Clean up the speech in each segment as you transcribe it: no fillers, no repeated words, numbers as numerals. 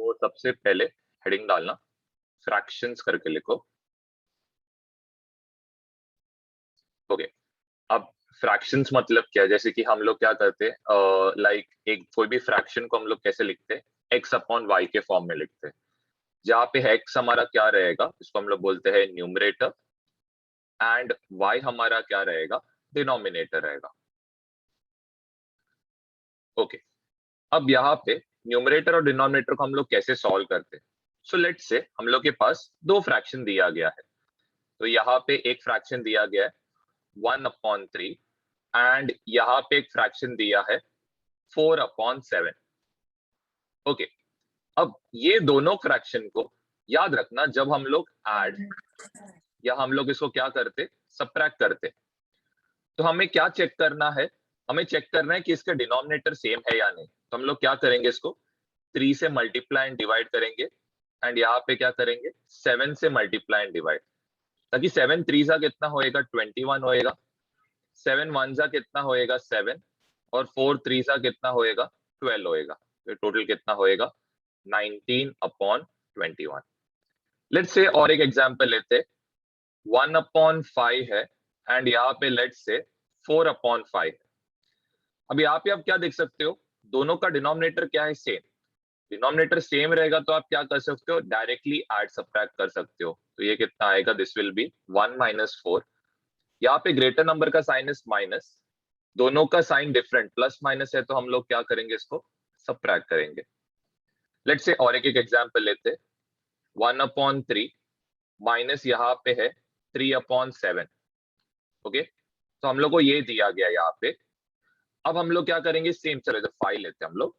तो सबसे पहले हेडिंग डालना, फ्रैक्शंस करके लिखो। ओके, अब फ्रैक्शंस मतलब क्या है? जैसे कि हम लोग क्या करते हैं, लाइक एक कोई भी फ्रैक्शन को हम लोग कैसे लिखते हैं, एक्स अपॉन वाई के फॉर्म में लिखते हैं। जहाँ पे एक्स हमारा क्या रहेगा, इसको हम लोग बोलते हैं न्यूमरेटर, एंड वाई हमारा क्या रहेगा, डिनोमिनेटर रहेगा। ओके, अब यहाँ पे न्यूमरेटर और डिनोमिनेटर को हम लोग कैसे सॉल्व करते हैं? सो लेट्स से हम लोग के पास दो फ्रैक्शन दिया गया है। तो यहाँ पे एक फ्रैक्शन दिया गया है 1/3, एंड यहाँ पे एक फ्रैक्शन दिया है 4/7। ओके, अब ये दोनों फ्रैक्शन को याद रखना, जब हम लोग ऐड या हम लोग इसको क्या करते, सबट्रैक्ट करते, तो हमें क्या चेक करना है? हमें चेक करना है कि इसका डिनोमिनेटर सेम है या नहीं। तो हम लोग क्या करेंगे, इसको 3 से मल्टीप्लाई एंड डिवाइड करेंगे, एंड यहाँ पे क्या करेंगे, 7 से मल्टीप्लाई एंड डिवाइड, ताकि 7 3 सा कितना होएगा, 21 होएगा, 7 1 सा कितना होएगा, 7, और 4 3 सा कितना होएगा, 12 होएगा। तो टोटल कितना होएगा, 19/21। लेट्स से और एक एग्जांपल लेते, 1/5 है, एंड यहाँ पे लेट्स से 4/5 है। अब यहाँ पे आप क्या देख सकते हो, दोनों का डिनोमिनेटर क्या है, सेम। डिनोमिनेटर सेम रहेगा तो आप क्या कर सकते हो, डायरेक्टली ऐड सबट्रैक्ट कर सकते हो। तो ये कितना आएगा, दिस विल बी 1 - 4। यहाँ पे ग्रेटर नंबर का साइन इज माइनस, दोनों का साइन डिफरेंट, प्लस माइनस है, तो हम लोग क्या करेंगे, इसको सबट्रैक्ट करेंगे। लेट्स से और एक एग्जांपल लेते, 1/3 माइनस यहाँ पे है 3/7। ओके, तो हम लोग को ये दिया गया यहाँ पे। अब हम लोग क्या करेंगे, सेम, चलो इधर 5 लेते हैं हम लोग।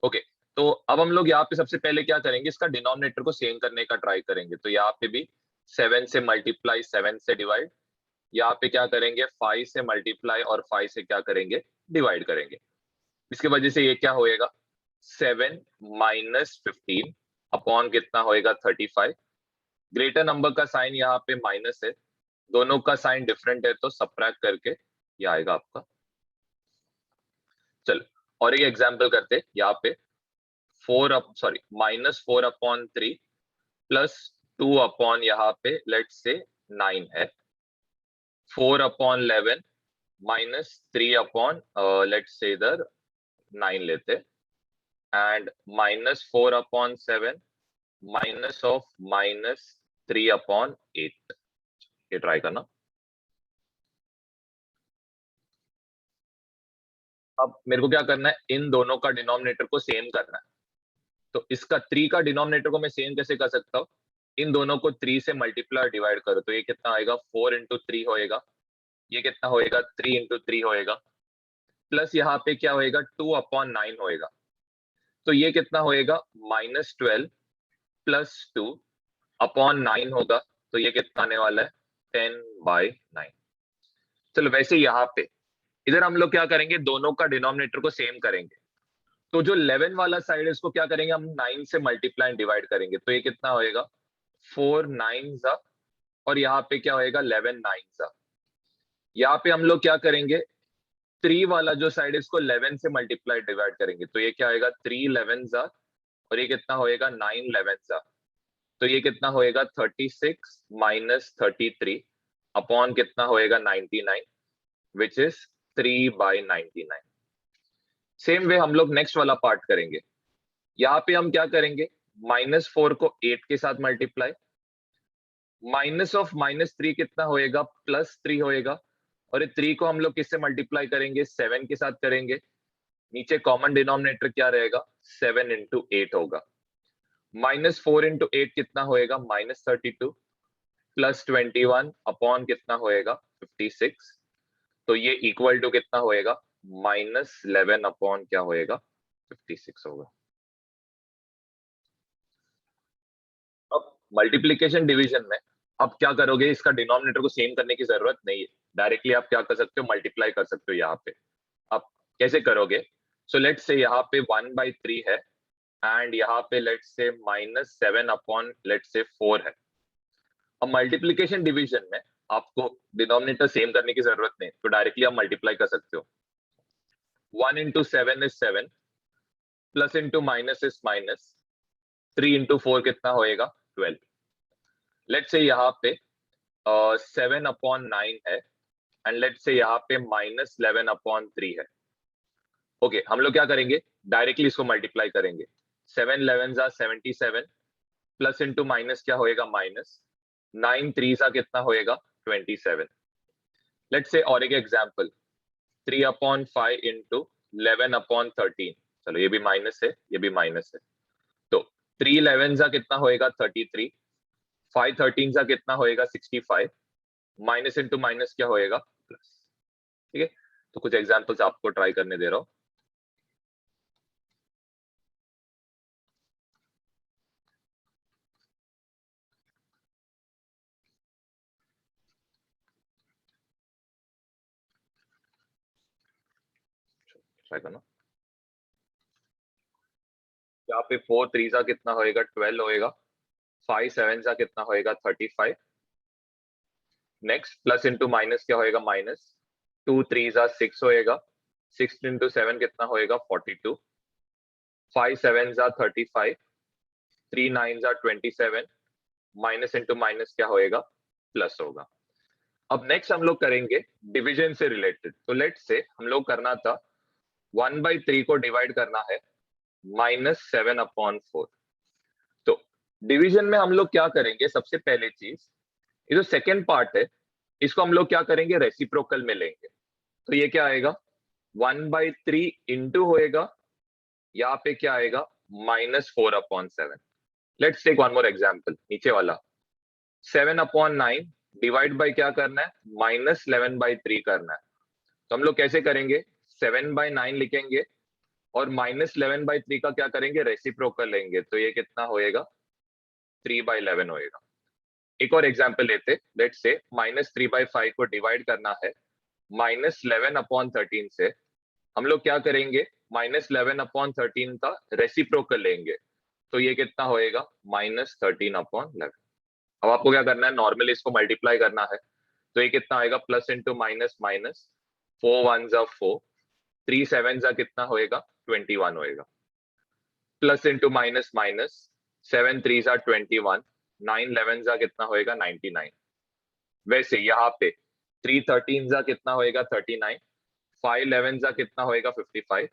ओके, तो अब हम लोग यहाँ पे सबसे पहले क्या करेंगे, इसका डिनोमिनेटर को सेम करने का ट्राई करेंगे। तो यहाँ पे भी 7 से मल्टीप्लाई, 7 से डिवाइड, यहाँ पे क्या करेंगे, 5 से मल्टीप्लाई और 5 से क्या करेंगे, डिवाइड करेंगे। इसकी वजह से ये क्या होएगा, 7 - 15 अपॉन कितना होएगा, 35। ग्रेटर नंबर का साइन यहाँ पे माइनस है, दोनों का साइन डिफरेंट है, तो सबट्रैक्ट करके ये आएगा आपका। चलो और एक एग्जांपल करते, यहाँ पे -4/3 प्लस 2 अपॉन यहाँ पे लेट्स से 9 है, 4/11 -3 लेट्स से इधर 9 लेते, एंड -4/7 माइनस ऑफ -3/8। ये ट्राई करना। अब मेरे को क्या करना है, इन दोनों का डिनोमिनेटर को सेम करना है। तो इसका 3 का डिनोमिनेटर को मैं सेम कैसे कर सकता हूँ, इन दोनों को 3 से मल्टीप्लाई डिवाइड करो, तो ये कितना आएगा, 4 × 3 होएगा, ये कितना होएगा, 3 × 3 होएगा, प्लस यहाँ पे क्या होएगा, 2/9 होएगा, तो ये कितना होएगा, -12 + 2/9 होगा, तो ये कितना आने वाला है, 10/9। चलो वैसे यहाँ पे इधर हम लोग क्या करेंगे, दोनों का डिनोमिनेटर को सेम करेंगे। तो जो 11 वाला साइड है, इसको क्या करेंगे, हम 9 से मल्टीप्लाई डिवाइड करेंगे, तो ये कितना होएगा, 4 9 सा, और यहाँ पे क्या होएगा, 11 9 सा। यहाँ पे हम लोग क्या करेंगे, 3 वाला जो साइड है, इसको 11 से मल्टीप्लाई डिवाइड करेंगे, तो ये क्या होएगा, 3 11 सा, और ये कितना होएगा, 9 11 सा, तो ये कितना होएगा, 36 - 33 अपॉन कितना होएगा, 99, विच इज 3/99। सेम वे हम लोग नेक्स्ट वाला पार्ट करेंगे। यहाँ पे हम क्या करेंगे, -4 को 8 के साथ मल्टीप्लाई, माइनस ऑफ -3 कितना होएगा, +3 होएगा, और ये 3 को हम लोग किससे मल्टीप्लाई करेंगे, 7 के साथ करेंगे। नीचे कॉमन डिनोमिनेटर क्या रहेगा, 7 × 8 होगा। -4 × 8 कितना होएगा, -32, +21 अपॉन कितना होएगा, 56, तो ये इक्वल टू कितना होएगा, -11 अपॉन क्या होएगा, 56 होगा। अब मल्टीप्लीकेशन डिवीजन में आप क्या करोगे, इसका डिनोमिनेटर को सेम करने की जरूरत नहीं है, डायरेक्टली आप क्या कर सकते हो, मल्टीप्लाई कर सकते हो। यहाँ पे आप कैसे करोगे, सो लेट्स से यहाँ पे 1/3 है, एंड यहाँ पे लेट्स से -7/4 है। अब मल्टीप्लीकेशन डिवीजन में आपको डिनोमिनेटर सेम करने की जरूरत नहीं, तो डायरेक्टली आप मल्टीप्लाई कर सकते हो। 1 × 7 is 7, plus into minus is minus, 3 into 4 कितना होएगा 12। लेट्स से यहाँ पे 7/9 है एंड लेट्स से यहाँ पे -11/3 है। ओके हम लोग क्या करेंगे, डायरेक्टली इसको मल्टीप्लाई करेंगे। 7 11 77 प्लस इंटू माइनस क्या होएगा माइनस, 9 3 कितना होएगा 27। लेट्स से और एक एग्जांपल, 3/5 इंटू 11/13। चलो ये भी माइनस है, ये भी माइनस है। तो 3 11 कितना होएगा 33, 5 13 कितना होएगा 65, माइनस इंटू माइनस क्या होएगा प्लस। ठीक है, तो कुछ एग्जांपल्स आपको ट्राई करने दे रहा हूं। ट्राई करना। यहाँ पे 4 3 कितना होएगा 12 होएगा, 5 7 कितना होएगा 35। नेक्स्ट प्लस इंटू माइनस क्या होएगा माइनस, 2 3 6 होएगा, 6 इंटू 7 कितना होएगा 42, 5 7 35, 3 9 27, माइनस इंटू माइनस क्या होएगा प्लस होगा। अब नेक्स्ट हम लोग करेंगे डिवीजन से रिलेटेड। तो लेट्स से हम लोग करना था 1/3 को डिवाइड करना है -7/4। तो डिवीजन में हम लोग क्या करेंगे, सबसे पहले चीज ये जो सेकेंड पार्ट है इसको हम लोग क्या करेंगे रेसिप्रोकल में लेंगे। तो ये क्या आएगा 1/3 इंटू होएगा, यहाँ पे क्या आएगा -4/7। Let's take one more example, नीचे वाला 7/9 डिवाइड बाय क्या करना है -11/3 करना है। तो हम लोग कैसे करेंगे, 7/9 लिखेंगे और -11/3 का क्या करेंगे रेसिप्रोकल लेंगे। तो ये कितना होएगा 3/11 होएगा। एक और एग्जांपल लेते, लेट्स से -3/5 को डिवाइड करना है -11/13 से। हम लोग क्या करेंगे -11/13 का रेसिप्रोकल लेंगे। तो ये कितना होएगा -13/11। अब आपको क्या करना है, नॉर्मली इसको मल्टीप्लाई करना है। तो ये कितना आएगा प्लस इंटू माइनस माइनस, 4 1 4, 3 7 कितना होएगा 21 होएगा, प्लस इंटू माइनस माइनस, 7 3 21, 9 11 कितना होएगा 99। वैसे यहाँ पे 3 13 कितना होएगा 39, 5 11 कितना होएगा 55,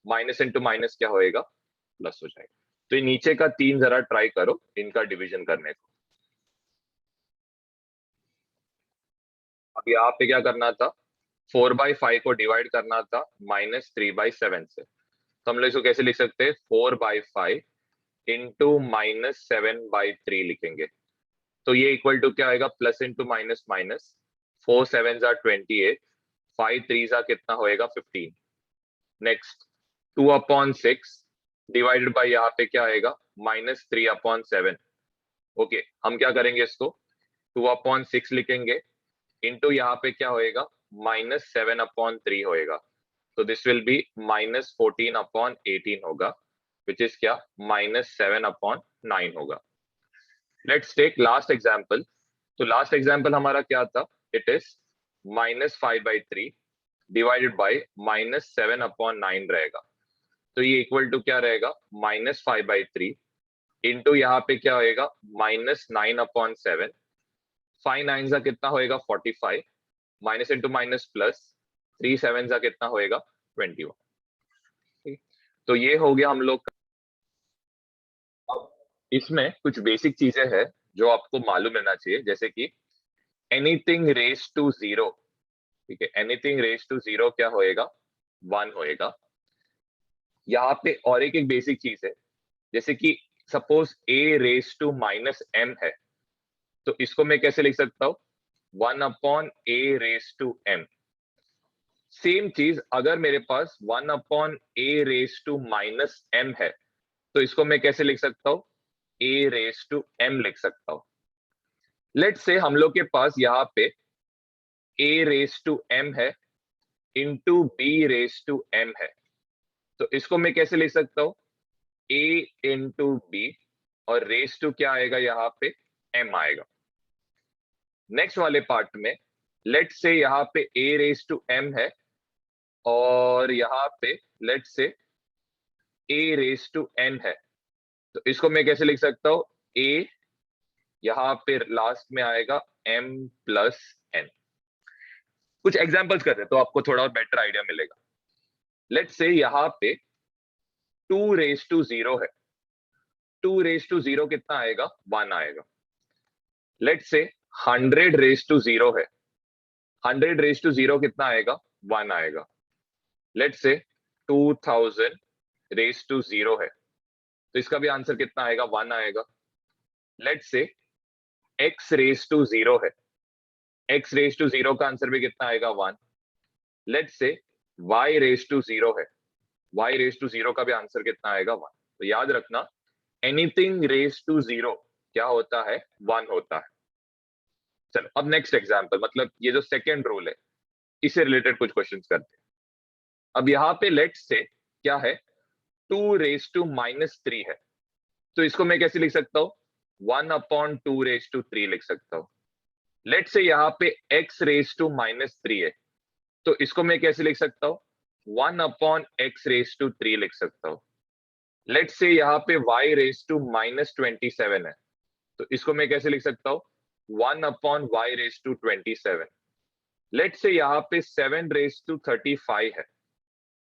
माइनस इंटू माइनस क्या होएगा प्लस हो जाएगा। तो ये नीचे का 3 जरा ट्राई करो इनका डिवीजन करने को। अब यहाँ पे क्या करना था, 4/5 को डिवाइड करना था -3/7 से। तो हम लोग इसको कैसे लिख सकते हैं, 4/5 इंटू -7/3 लिखेंगे। तो ये इक्वल टू क्या आएगा प्लस इंटू माइनस माइनस, 4 7 28, 5 3 कितना होएगा 15। नेक्स्ट 2/6 डिवाइडेड बाय यहाँ पे क्या आएगा -3/7। ओके हम क्या करेंगे इसको 2/6 लिखेंगे इंटू यहाँ पे क्या होएगा -7/3 होएगा। तो दिस विल बी -14/18 होगा, विच इज क्या -7/9 होगा। Let's take last example. तो लास्ट एग्जांपल हमारा क्या था, इट इज -5/3 डिवाइडेड बाय -7/9 रहेगा। तो ये इक्वल टू क्या रहेगा -5/3 इंटू यहाँ पे क्या होएगा -9/7, 5 9 कितना होएगा 45, माइनस इंटू माइनस प्लस, 3 7 कितना होएगा 21। ठीक, तो ये हो गया हम लोग का। अब इसमें कुछ बेसिक चीजें हैं जो आपको मालूम रहना चाहिए, जैसे कि एनीथिंग रेस टू जीरो। ठीक है, एनीथिंग रेस टू जीरो क्या होएगा 1 होएगा। यहाँ पे और एक बेसिक चीज है, जैसे कि suppose a raise to -m है, तो इसको मैं कैसे लिख सकता हूँ 1/a race to m। Same चीज अगर मेरे पास 1/a रेस टू -m है, तो इसको मैं कैसे लिख सकता हूँ a रेस टू m लिख सकता हूँ। लेट्स से हम लोग के पास यहाँ पे a रेस टू m है into b raise to m है, तो इसको मैं कैसे लिख सकता हूँ a इंटू b और रेस टू क्या आएगा यहाँ पे m आएगा। नेक्स्ट वाले पार्ट में लेट्स से यहाँ पे a रेस टू m है और यहाँ पे let's say a raise to n है, तो इसको मैं कैसे लिख सकता हूं, a यहां पे लास्ट में आएगा m प्लस n। कुछ एग्जांपल्स करते हैं तो आपको थोड़ा और बेटर आइडिया मिलेगा। लेट्स से यहां पे 2 रेस टू 0 है, 2 रेस टू 0 कितना आएगा, 1 आएगा। लेट्स से 100 रेस टू 0 है, 100 रेस टू 0 कितना आएगा, 1 आएगा। लेट्स से 2000 रेस टू 0 है, तो इसका भी आंसर कितना आएगा, 1 आएगा। Let's say x raise to 0 है, x रेस टू 0 का आंसर भी कितना आएगा, 1। Let's say y raise to 0 है, y रेस टू 0 का भी आंसर कितना आएगा, 1। तो याद रखना एनीथिंग रेस टू 0 क्या होता है, 1 होता है। चलो अब नेक्स्ट एग्जांपल, मतलब ये जो सेकंड रूल है इससे रिलेटेड कुछ क्वेश्चंस करते हैं। अब यहाँ पे लेट्स से क्या है, 2 रेस टू -3 है, तो इसको मैं कैसे लिख सकता हूँ, 1/2 रेस टू 3 लिख सकता हूँ। लेट्स से यहाँ पे x रेस टू -3 है, तो इसको मैं कैसे लिख सकता हूँ, 1/x रेस टू 3 लिख सकता हूँ। लेट्स से यहाँ पे y रेस टू -27 है, तो इसको मैं कैसे लिख सकता हूँ, 1/y race to 27। Let's say यहाँ पे 7 रेस टू 35 है।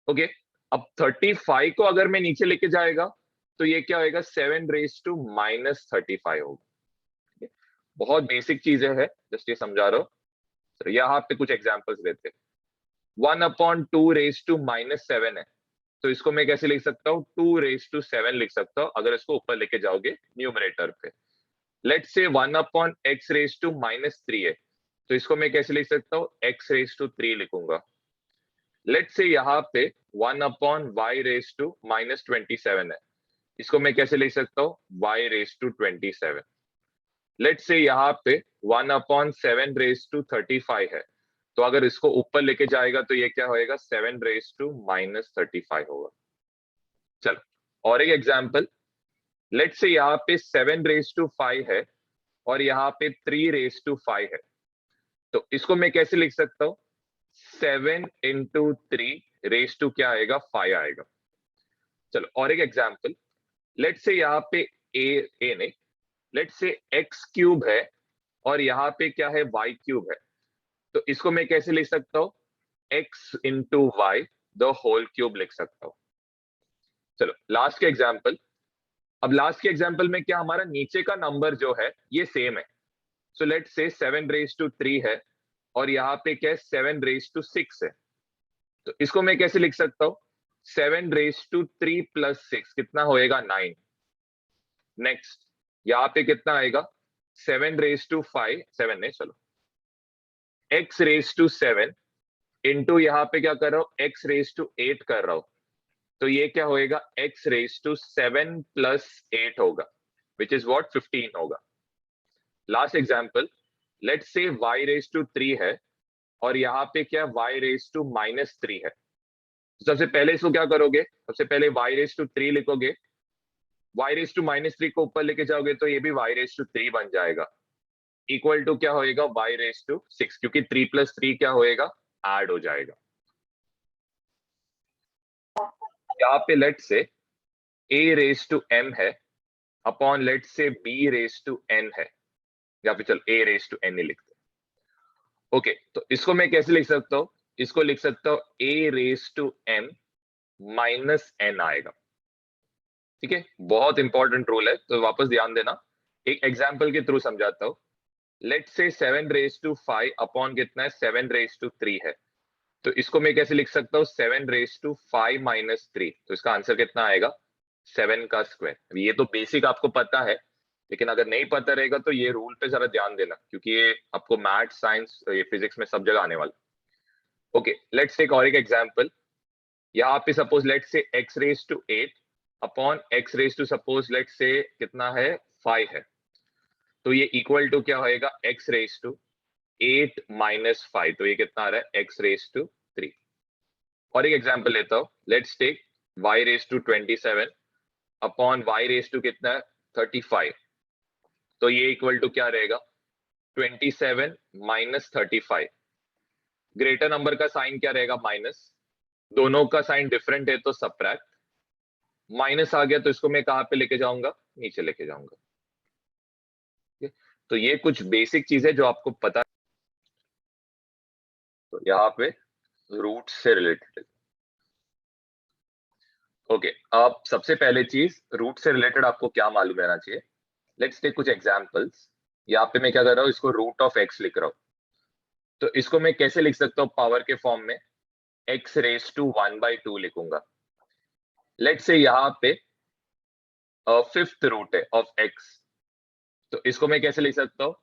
ओके, अब 35 को अगर मैं नीचे लेके जाएगा तो ये क्या होगा, 7 रेस टू -35 होगा। बहुत बेसिक चीजें हैं, जस्ट ये समझा रहा हूँ। तो यहाँ पे कुछ एग्जांपल्स देते हैं। 1/2 रेस टू -7 है, तो इसको मैं कैसे लिख सकता हूँ, 2 रेस टू 7 लिख सकता हूँ अगर इसको ऊपर लेके जाओगे न्यूमरेटर पे। Let's say 1/x race to -3 है, तो इसको मैं कैसे लिख सकता हूँ, x रेस टू 3 लिखूंगा। लेट्स से यहाँ पे 1/y रेस टू -27 है, इसको मैं कैसे लिख सकता हूँ, y raise to 27। Let's say यहाँ पे 1/7 रेस टू 35 है, तो अगर इसको ऊपर लेके जाएगा तो ये क्या होएगा, 7 रेस टू -35 होगा। चलो और एक एग्जांपल, लेट्स से यहाँ पे 7 रेस टू 5 है और यहाँ पे 3 रेस टू 5 है, तो इसको मैं कैसे लिख सकता हूँ, 7 इंटू 3 रेस टू क्या आएगा, 5 आएगा। चलो और एक एग्जांपल, लेट्स से यहाँ पे ए नहीं, लेट्स से x क्यूब है और यहाँ पे क्या है, y क्यूब है, तो इसको मैं कैसे लिख सकता हूँ, x into y the whole cube लिख सकता हूँ। चलो लास्ट के एग्जाम्पल, अब लास्ट के एग्जाम्पल में क्या हमारा नीचे का नंबर जो है ये सेम है। So let's say 7 race to 3 है और यहाँ पे क्या है, 7 रेस टू 6 है, तो इसको मैं कैसे लिख सकता हूँ, 7 रेस टू 3 प्लस 6 कितना होएगा, 9। नेक्स्ट यहाँ पे कितना आएगा, 7 रेस टू 5, 7 नहीं चलो, x रेस टू 7 इंटू यहाँ पे क्या कर रहा हूँ, x रेस टू 8 कर रहा हूँ, तो ये क्या होएगा, x रेस टू 7 प्लस 8 होगा, विच इज व्हाट, 15 होगा। Last example, let's say y raise to 3 है और यहाँ पे क्या y रेस टू -3 है, तो सबसे पहले इसको क्या करोगे, सबसे पहले y रेस टू 3 लिखोगे, y रेस टू -3 को ऊपर लेके जाओगे तो ये भी y रेस टू 3 बन जाएगा, इक्वल टू क्या होएगा, y रेस टू 6, क्योंकि 3 प्लस 3 क्या होएगा, ऐड हो जाएगा। यहाँ पे लेट से a रेस टू m है अपॉन लेट से b रेस टू n है, या फिर चल a रेस टू n ही लिखते हैं। ओके, तो इसको मैं कैसे लिख सकता हूँ, इसको लिख सकता हूँ a raise to m minus n आएगा। ठीक है, बहुत इंपॉर्टेंट रूल है, तो वापस ध्यान देना, एक एग्जाम्पल के थ्रू समझाता हूँ। लेट से 7 रेस टू 5 अपॉन कितना है, 7 रेस टू 3 है, तो इसको मैं कैसे लिख सकता हूँ, 7 रेस टू 5 माइनस 3, तो इसका आंसर कितना आएगा, 7 का स्क्वायर। ये तो बेसिक आपको पता है, लेकिन अगर नहीं पता रहेगा तो ये रूल पे जरा ध्यान देना, क्योंकि ये आपको मैथ, साइंस, ये फिजिक्स में सब जगह आने वाला। ओके, लेट्स टेक और एक एग्जांपल। यहाँ पे suppose let's say x raise to 8 upon x raise to suppose let's say कितना है, 5 है, तो ये इक्वल टू क्या होएगा, x रेस टू 8 माइनस 5, तो ये कितना आ रहा है, x रेस टू 3। और एक एग्जांपल लेता हूं, let's take y raise to 27 upon y raise to कितना है, 35, तो ये इक्वल टू क्या रहेगा, 27 माइनस 35। ग्रेटर नंबर का साइन क्या रहेगा, माइनस, दोनों का साइन डिफरेंट है तो सबट्रैक्ट, माइनस आ गया तो इसको मैं कहाँ पे लेके जाऊंगा, नीचे लेके जाऊंगा। तो ये कुछ बेसिक चीज है जो आपको पता। तो यहाँ पे रूट से रिलेटेड। ओके, अब सबसे पहले चीज रूट से रिलेटेड आपको क्या मालूम रहना चाहिए। लेट्स टेक कुछ एग्जांपल्स। यहाँ पे मैं क्या कर रहा हूँ, इसको रूट ऑफ एक्स लिख रहा हूँ। तो इसको मैं कैसे लिख सकता हूँ पावर के फॉर्म में, एक्स रेस टू 1/2 लिखूंगा। लेट्स से यहाँ पे फिफ्थ रूट है ऑफ एक्स, तो इसको मैं कैसे लिख सकता हूँ,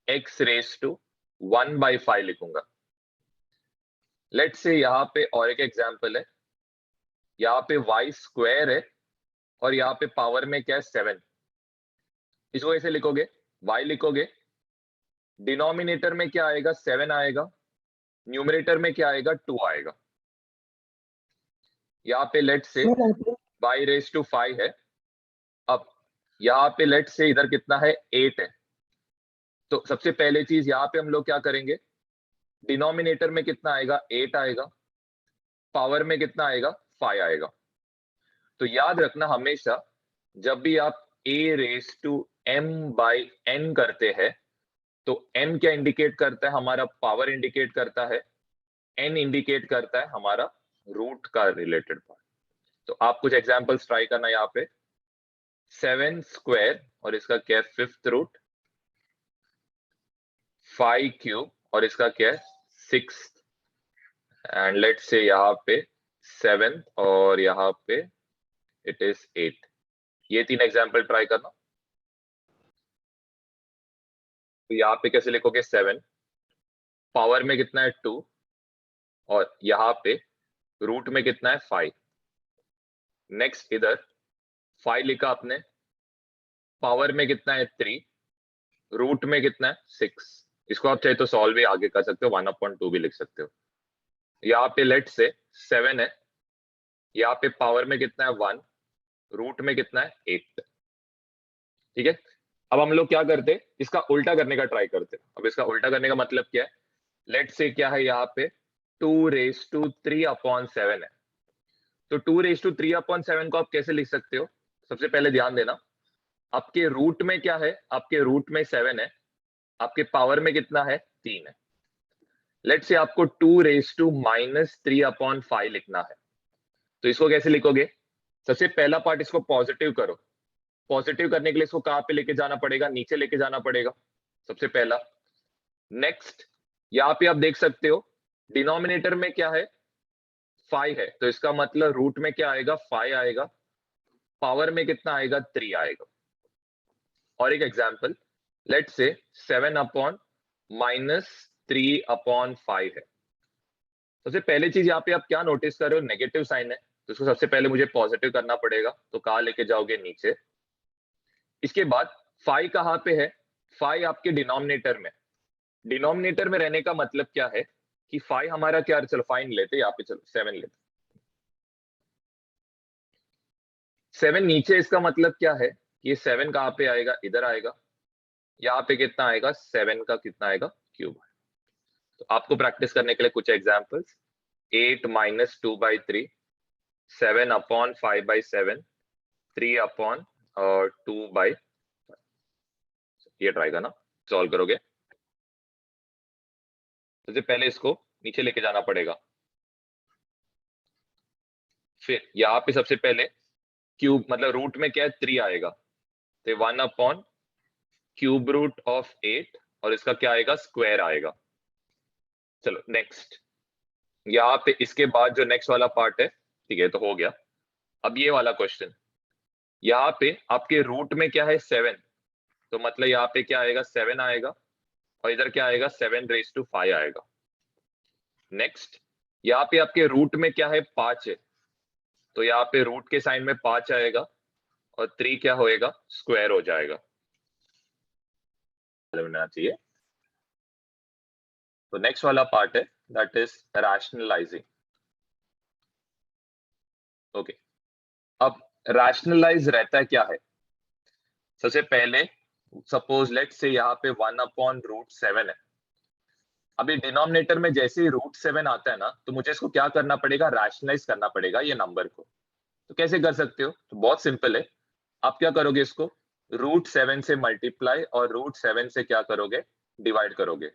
एक्स रेस टू 1/5 लिखूंगा। लेट्स से यहाँ पे और एक एग्जांपल है, यहाँ पे वाई स्क्वायर है और यहाँ पे पावर में क्या है 7। इसको ऐसे लिखोगे, y लिखोगे, डिनोमिनेटर में क्या आएगा 7 आएगा, न्यूमरेटर में क्या आएगा 2 आएगा। यहाँ पे लेट से y रेस टू 5 है। अब यहाँ पे लेट से इधर कितना है 8 है। तो सबसे पहले चीज यहाँ पे हम लोग क्या करेंगे, डिनोमिनेटर में कितना आएगा 8 आएगा, पावर में कितना आएगा 5 आएगा। तो याद रखना हमेशा जब भी आप a raise to m by n करते हैं तो m क्या इंडिकेट करता है, हमारा पावर इंडिकेट करता है, n इंडिकेट करता है हमारा रूट का रिलेटेड पार्ट। तो आप कुछ एग्जांपल्स ट्राई करना यहाँ पे, 7 स्क्वायर और इसका क्या है फिफ्थ रूट, 5 क्यूब और इसका क्या है 6, एंड लेट्स से यहाँ पे 7 और यहाँ पे इट इज 8। ये 3 एग्जांपल ट्राई करना। तो यहाँ पे कैसे लिखोगे 7, पावर में कितना है 2 और यहाँ पे रूट में कितना है 5। नेक्स्ट इधर 5 लिखा आपने, पावर में कितना है 3, रूट में कितना है 6। इसको आप चाहे तो सॉल्व भी आगे कर सकते हो, 1/2 भी लिख सकते हो। यहाँ पे लेट से 7 है, यहाँ पे पावर में कितना है 1, रूट में कितना है 8। ठीक है, अब हम लोग क्या करते, इसका उल्टा करने का ट्राई करते। अब इसका उल्टा करने का मतलब क्या है, लेट से क्या है यहाँ पे 2�3/7 है। तो 2�3/7 को आप कैसे लिख सकते हो, सबसे पहले ध्यान देना, आपके रूट में क्या है, आपके रूट में 7 है, आपके पावर में कितना है 3 है। लेट से आपको 2⁻³ लिखना है। तो इसको कैसे लिखोगे, सबसे पहला पार्ट इसको पॉजिटिव करो। पॉजिटिव करने के लिए इसको कहां पे लेके जाना पड़ेगा, नीचे लेके जाना पड़ेगा सबसे पहला। नेक्स्ट यहाँ पे आप देख सकते हो डिनोमिनेटर में क्या है 5 है, तो इसका मतलब रूट में क्या आएगा 5 आएगा, पावर में कितना आएगा 3 आएगा। और एक एग्जांपल, लेट से 7/-3/5 है। सबसे पहले चीज यहाँ पे आप क्या नोटिस कर रहे हो, नेगेटिव साइन है, तो इसको सबसे पहले मुझे पॉजिटिव करना पड़ेगा। तो कहाँ लेके जाओगे, नीचे। इसके बाद 5 कहाँ पे है, 5 आपके डिनोमिनेटर में। डिनोमिनेटर में रहने का मतलब क्या है कि 5 हमारा क्या, चलो 5 लेते, यहाँ पे चलो 7 लेते। 7 नीचे, इसका मतलब क्या है, ये 7 कहाँ पे आएगा, इधर आएगा। यहाँ पे कितना आएगा 7 का कितना आएगा क्यूब। तो आपको प्रैक्टिस करने के लिए कुछ एग्जांपल्स, 8-2/3, 7/5/7, 3/2/, ये ट्राई करना, सॉल्व करोगे। सबसे पहले इसको नीचे लेके जाना पड़ेगा, फिर यहाँ पे सबसे पहले क्यूब, मतलब रूट में क्या है 3 आएगा, तो 1/³ और इसका क्या आएगा स्क्वायर आएगा। चलो नेक्स्ट, यहाँ पे इसके बाद जो नेक्स्ट वाला पार्ट है, ठीक है, तो हो गया। अब ये वाला क्वेश्चन, यहाँ पे आपके रूट में क्या है 7, तो मतलब यहाँ पे क्या आएगा 7 आएगा और इधर क्या आएगा 7⁵ आएगा। नेक्स्ट, यहाँ पे आपके रूट में क्या है 5 है, तो यहाँ पे रूट के साइन में 5 आएगा और 3 क्या होएगा स्क्वायर हो जाएगा, होना चाहिए। तो नेक्स्ट वाला पार्ट है दैट इज रैशनलाइजिंग। ओके, अब रैशनलाइज रहता है क्या है, सबसे पहले सपोज लेट से यहाँ पे 1/√7 है। अभी डिनोमिनेटर में जैसे ही √7 आता है ना, तो मुझे इसको क्या करना पड़ेगा, रैशनलाइज करना पड़ेगा ये नंबर को। तो कैसे कर सकते हो? तो बहुत सिंपल है, आप क्या करोगे, इसको √7 से मल्टीप्लाई और √7 से क्या करोगे, डिवाइड करोगे।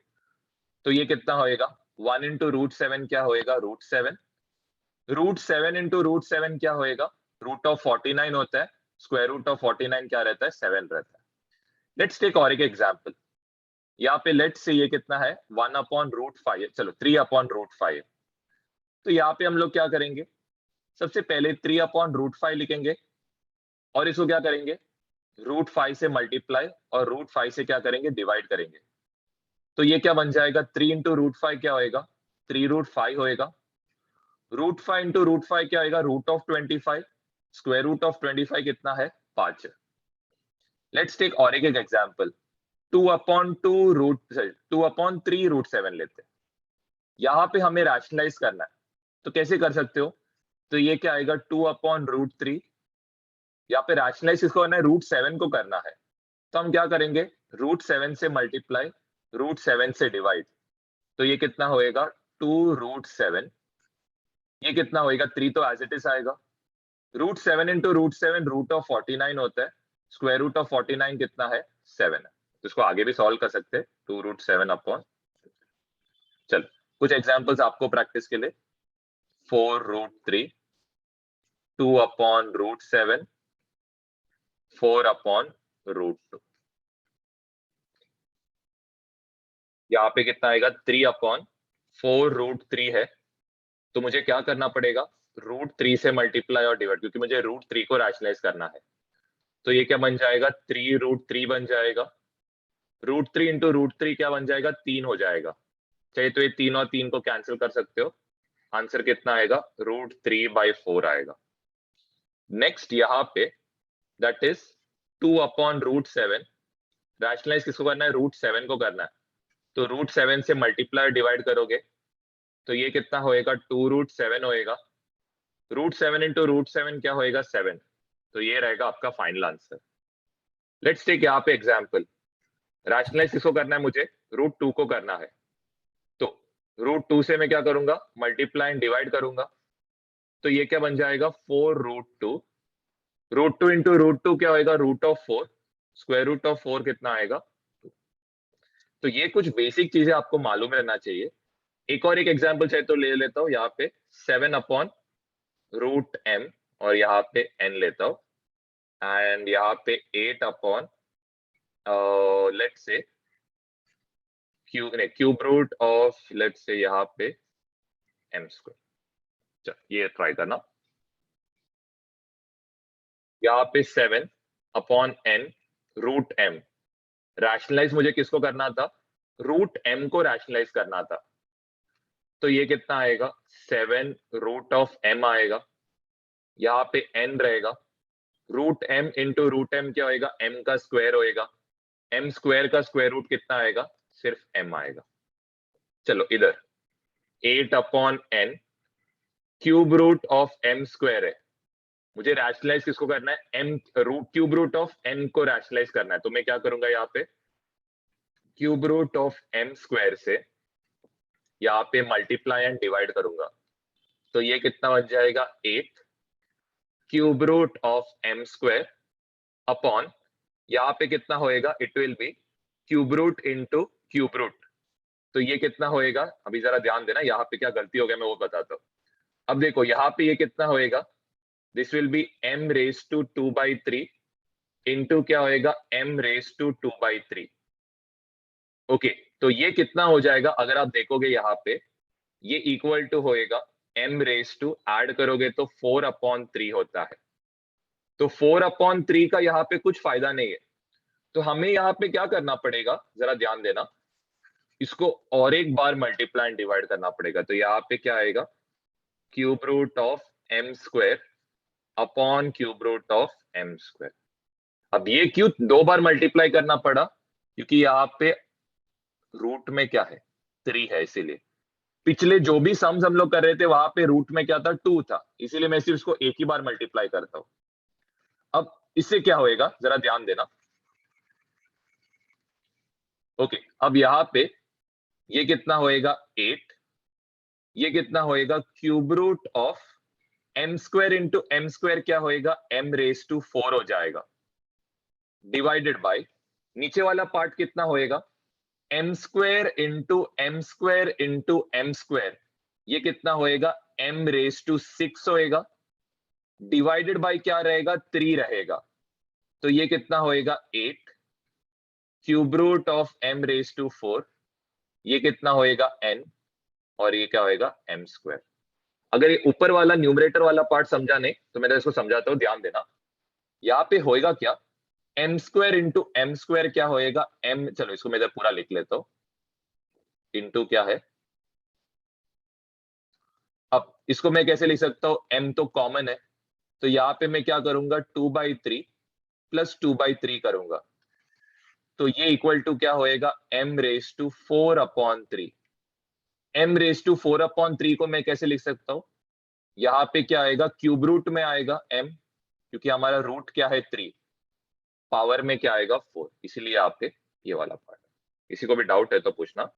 तो ये कितना होएगा, 1 इंटू √7 क्या होएगा, √7। √7 इंटू √7 क्या होएगा, √49 होता है, स्क्वायर रूट ऑफ 49 क्या रहता है, 7 रहता है। लेट्स टेक और एक एग्जाम्पल, यहाँ पे लेट्स से ये कितना है, 1/√5, चलो 3/√5। तो यहाँ पे हम लोग क्या करेंगे, सबसे पहले 3/√5 लिखेंगे और इसको क्या करेंगे, √5 से मल्टीप्लाई और √5 से क्या करेंगे, डिवाइड करेंगे। तो ये क्या बन जाएगा, 3 इंटू √5 क्या होएगा, 3√5 होएगा। √5 इंटू √5 क्या होएगा, √25। स्क्वायर रूट ऑफ 25 कितना है, 5 है। लेट्स टेक और एक एग्जाम्पल, 2/3 √7 लेते हैं। यहाँ पे हमें रैशनलाइज करना है, तो कैसे कर सकते हो, तो ये क्या आएगा, 2/√3। यहाँ पे रैशनलाइज किसको करना है, √7 को करना है। तो हम क्या करेंगे, √7 से मल्टीप्लाई, √7 से डिवाइड। तो ये कितना होएगा, 2√7। ये कितना होएगा, 3 तो एज इट इज आएगा। √7 इंटू √7 √49 होता है, स्क्वायर रूट ऑफ 49 कितना है, 7 है। तो इसको आगे भी सॉल्व कर सकते हैं, 2√7 अपॉन, चलो कुछ एग्जांपल्स आपको प्रैक्टिस के लिए, 4√3, 2/√7, 4/√2। यहाँ पे कितना आएगा, 3/4√3 है। तो मुझे क्या करना पड़ेगा, √3 से मल्टीप्लाई और डिवाइड, क्योंकि मुझे √3 को रैशनलाइज करना है। तो ये क्या बन जाएगा, 3√3 बन जाएगा। √3 इंटू √3 क्या बन जाएगा, 3 हो जाएगा। चाहिए तो ये 3 और 3 को कैंसिल कर सकते हो। आंसर कितना आएगा, √3/4 आएगा। नेक्स्ट यहाँ पे दैट इज 2/√7। रैशनलाइज किसको करना है, √7 को करना है। तो √7 से मल्टीप्लाई डिवाइड करोगे तो ये कितना होएगा, 2√7 होएगा। √7 इंटू √7 क्या होएगा, 7। तो ये रहेगा आपका फाइनल आंसर। लेट्स टेक यहाँ पे एग्जाम्पल, रैशनलाइज किसको करना है, मुझे √2 को करना है। तो √2 से मैं क्या करूंगा, मल्टीप्लाई एंड डिवाइड करूंगा। तो ये क्या बन जाएगा, 4√2। √2 इंटू √2 क्या होएगा, √4। स्क्वायर रूट ऑफ 4 कितना आएगा, 2। तो ये कुछ बेसिक चीजें आपको मालूम रहना चाहिए। एक और एक एग्जाम्पल चाहे तो ले लेता हूँ, यहाँ पे 7/√m और यहाँ पे n लेता हूँ, एंड यहाँ पे 8 let's say cube root of, let's say यहाँ पे m²। चल ये ट्राई करना, यहाँ पे 7/n√m। रैशनलाइज मुझे किसको करना था, √m को रैशनलाइज करना था। तो ये कितना आएगा, 7 √m आएगा। यहाँ पे n रहेगा, √m इंटू √m क्या होएगा, m का स्क्वायर होएगा। m स्क्वायर का स्क्वायर रूट कितना आएगा, सिर्फ m आएगा। चलो इधर 8/n cube root of m² है। मुझे रैशनलाइज किसको करना है, m cube root of n को रैशनलाइज करना है। तो मैं क्या करूंगा, यहाँ पे क्यूब रूट ऑफ m² से यहाँ पे मल्टीप्लाई एंड डिवाइड करूंगा। तो ये कितना बन जाएगा, 8 cube root of m² upon, यहाँ पे कितना होएगा, it will be cube root into cube root. तो ये कितना होएगा, अभी जरा ध्यान देना, यहाँ पे क्या गलती हो गया मैं वो बताता हूँ। अब देखो यहाँ पे ये कितना होएगा, this will be m⁻²/3 into क्या होएगा, m⁻²/3। ओके, तो ये कितना हो जाएगा, अगर आप देखोगे यहाँ पे ये इक्वल टू होएगा m⁻, ऐड करोगे तो 4/3 होता है। तो 4/3 का यहाँ पे कुछ फायदा नहीं है। तो हमें यहाँ पे क्या करना पड़ेगा, जरा ध्यान देना, इसको और एक बार मल्टीप्लाई एंड डिवाइड करना पड़ेगा। तो यहाँ पे क्या आएगा, cube root of m² upon cube root of m²। अब ये क्यों 2 बार मल्टीप्लाई करना पड़ा, क्योंकि यहाँ पे रूट में क्या है, 3 है, इसीलिए। पिछले जो भी सम्स हम लोग कर रहे थे वहां पे रूट में क्या था, 2 था, इसीलिए मैं सिर्फ इसको एक ही बार मल्टीप्लाई करता हूं। अब इससे क्या होएगा, जरा ध्यान देना। ओके, अब यहाँ पे ये कितना होएगा, 8। ये कितना होएगा, cube root of m square into m square क्या होएगा, एम रेस टू 4 हो जाएगा, डिवाइडेड बाय नीचे वाला पार्ट कितना होएगा, m square into m square into m square, ये कितना होएगा, एम रेस टू 6 होएगा, डिवाइडेड बाय क्या रहेगा, 3 रहेगा, तो ये कितना होएगा 8, cube root of m raise to 4, ये कितना होएगा n, और ये क्या होएगा m स्क्वायर। अगर ये ऊपर वाला न्यूमरेटर वाला पार्ट समझा नहीं तो मैं इसको समझाता हूं, ध्यान देना। यहाँ पे होएगा क्या, m square into m square क्या होएगा, m, चलो इसको मैं इधर पूरा लिख लेता हूं, इंटू क्या है, अब इसको मैं कैसे लिख सकता हूं, m तो कॉमन है, तो यहाँ पे मैं क्या करूंगा 2/3 प्लस 2/3 करूंगा, तो ये इक्वल टू क्या होएगा, m raise to 4/3। m raise to 4/3 को मैं कैसे लिख सकता हूं, यहाँ पे क्या आएगा, क्यूब रूट में आएगा m, क्योंकि हमारा रूट क्या है 3, पावर में क्या आएगा 4, इसीलिए यहाँ पे ये वाला पार्ट। किसी को भी डाउट है तो पूछना।